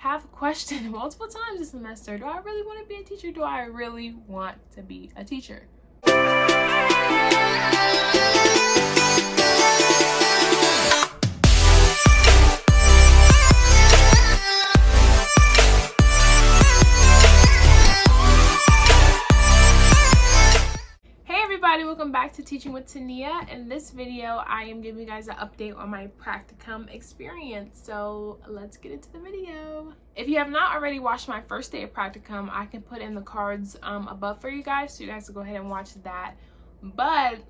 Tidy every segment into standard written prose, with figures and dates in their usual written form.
Have questioned multiple times this semester, do I really want to be a teacher? Do I really want to be a teacher? Welcome back to Teaching with Tenia. In this video, I am giving you guys an update on my practicum experience. So let's get into the video. If you have not already watched my first day of practicum, I can put in the cards above for you guys, so you guys can go ahead and watch that. But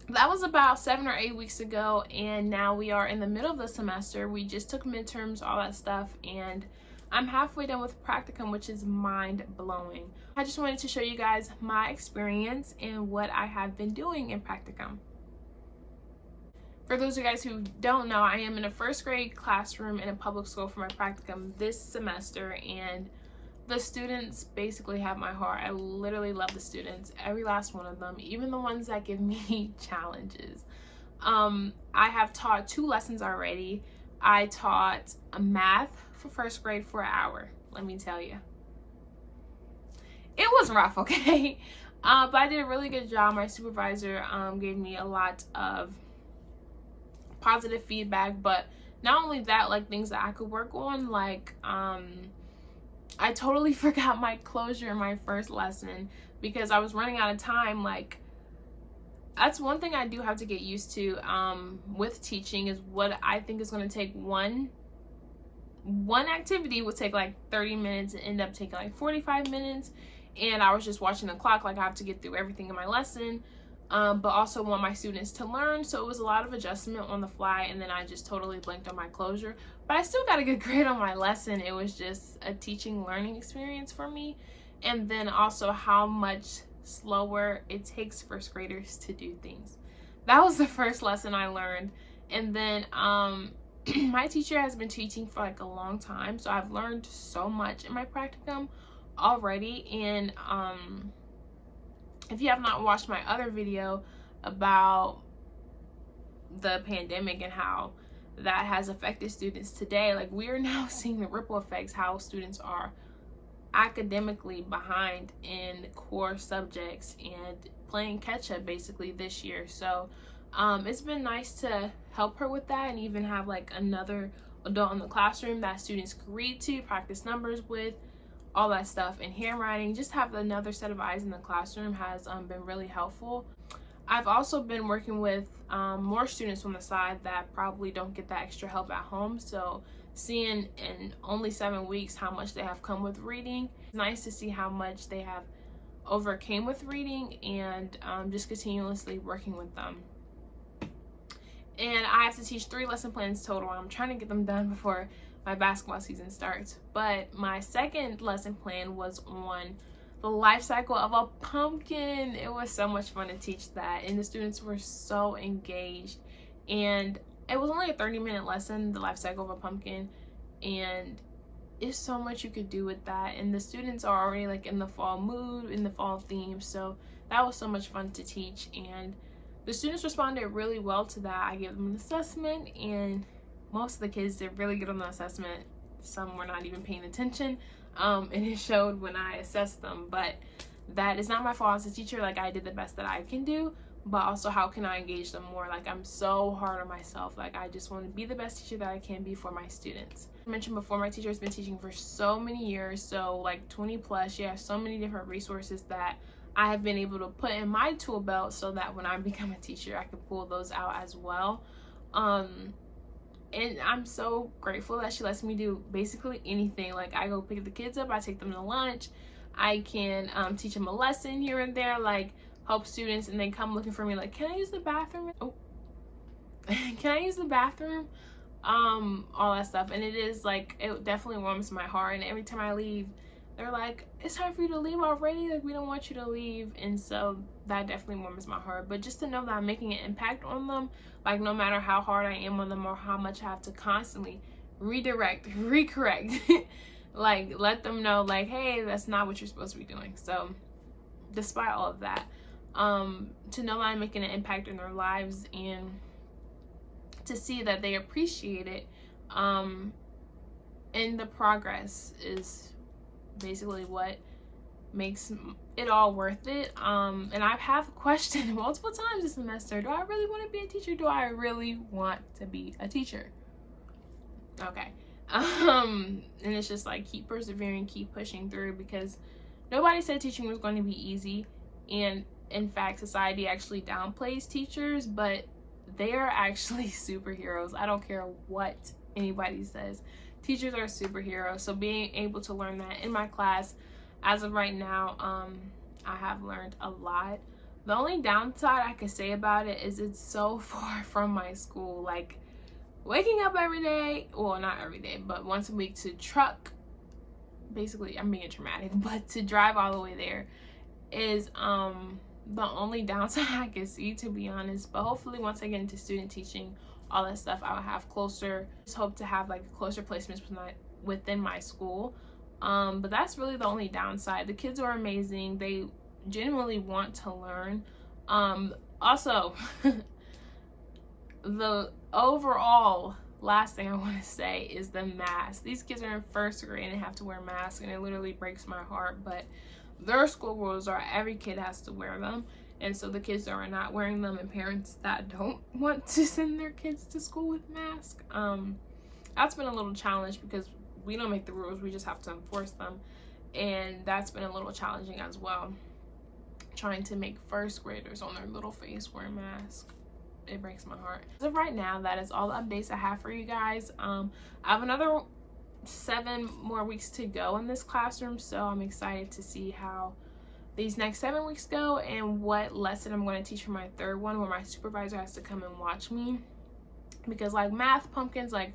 that was about 7 or 8 weeks ago, and now we are in the middle of the semester. We just took midterms, all that stuff, and I'm halfway done with practicum, which is mind-blowing. I just wanted to show you guys my experience and what I have been doing in practicum. For those of you guys who don't know, I am in a first grade classroom in a public school for my practicum this semester, and the students basically have my heart. I literally love the students, every last one of them, even the ones that give me challenges. I have taught 2 lessons already. I taught a math for first grade for an hour. Let me tell you, it was rough, okay? But I did a really good job. My supervisor gave me a lot of positive feedback, but not only that, like things that I could work on, like I totally forgot my closure in my first lesson because I was running out of time. Like, that's one thing I do have to get used to with teaching, is what I think is going to take one activity would take like 30 minutes and end up taking like 45 minutes. And I was just watching the clock, like I have to get through everything in my lesson, but also want my students to learn. So it was a lot of adjustment on the fly, and then I just totally blanked on my closure. But I still got a good grade on my lesson. It was just a teaching learning experience for me. And then also how much slower it takes first graders to do things. That was the first lesson I learned. And then my teacher has been teaching for like a long time, so I've learned so much in my practicum already. And if you have not watched my other video about the pandemic and how that has affected students today, like we are now seeing the ripple effects, how students are academically behind in core subjects and playing catch up basically this year. So it's been nice to help her with that, and even have like another adult in the classroom that students can read to, practice numbers with, all that stuff, and handwriting. Just have another set of eyes in the classroom has been really helpful. I've also been working with more students on the side that probably don't get that extra help at home. So seeing in only 7 weeks how much they have come with reading, it's nice to see how much they have overcame with reading, and just continuously working with them. And I have to teach 3 lesson plans total. I'm trying to get them done before my basketball season starts. But my second lesson plan was on the life cycle of a pumpkin. It was so much fun to teach that, and the students were so engaged. And it was only a 30-minute lesson, the life cycle of a pumpkin, and it's so much you could do with that. And the students are already like in the fall mood, in the fall theme, so that was so much fun to teach. And the students responded really well to that. I gave them an assessment, and most of the kids did really good on the assessment. Some were not even paying attention, and it showed when I assessed them. But that is not my fault as a teacher. Like, I did the best that I can do, but also how can I engage them more? Like, I'm so hard on myself. Like, I just want to be the best teacher that I can be for my students. I mentioned before, my teacher has been teaching for so many years, so like 20 plus. She has so many different resources that I have been able to put in my tool belt, so that when I become a teacher, I can pull those out as well. And I'm so grateful that she lets me do basically anything. Like, I go pick the kids up, I take them to lunch, I can teach them a lesson here and there, like help students, and they come looking for me like, can I use the bathroom? Oh, can I use the bathroom? All that stuff. And it is like, it definitely warms my heart. And every time I leave, they're like, it's time for you to leave already, like we don't want you to leave. And so that definitely warms my heart. But just to know that I'm making an impact on them, like no matter how hard I am on them or how much I have to constantly redirect, recorrect, like let them know like, hey, that's not what you're supposed to be doing. So despite all of that, to know that I'm making an impact in their lives and to see that they appreciate it, and the progress is basically what makes it all worth it. And I have questioned multiple times this semester, do I really want to be a teacher? Do I really want to be a teacher? Okay. And it's just like, keep persevering, keep pushing through, because nobody said teaching was going to be easy. And in fact, society actually downplays teachers, but they are actually superheroes. I don't care what anybody says. Teachers are superheroes. So being able to learn that in my class, as of right now, I have learned a lot. The only downside I could say about it is it's so far from my school. Like, waking up every day, well, not every day, but once a week to truck, basically, I'm being dramatic, but to drive all the way there is the only downside I can see, to be honest. But hopefully once I get into student teaching, all that stuff, I'll have closer, just hope to have like closer placements within my school. But that's really the only downside. The kids are amazing. They genuinely want to learn. Also, the overall last thing I want to say is the mask. These kids are in first grade and they have to wear masks, and it literally breaks my heart. But their school rules are every kid has to wear them, and so the kids that are not wearing them, and parents that don't want to send their kids to school with masks, that's been a little challenge because we don't make the rules, we just have to enforce them, and that's been a little challenging as well, trying to make first graders on their little face wear masks. It breaks my heart. As of right now, that is all the updates I have for you guys. I have another 7 more weeks to go in this classroom, so I'm excited to see how these next 7 weeks go and what lesson I'm going to teach for my 3rd one, where my supervisor has to come and watch me, because like math, pumpkins, like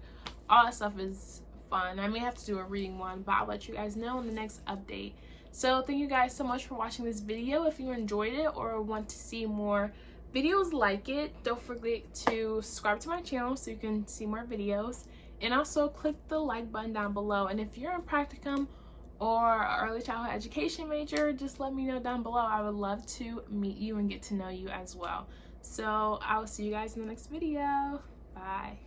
all that stuff is fun. I may have to do a reading one, but I'll let you guys know in the next update. So thank you guys so much for watching this video. If you enjoyed it or want to see more videos like it, don't forget to subscribe to my channel so you can see more videos, and also click the like button down below. And if you're in practicum or early childhood education major, just let me know down below. I would love to meet you and get to know you as well. So I will see you guys in the next video. Bye.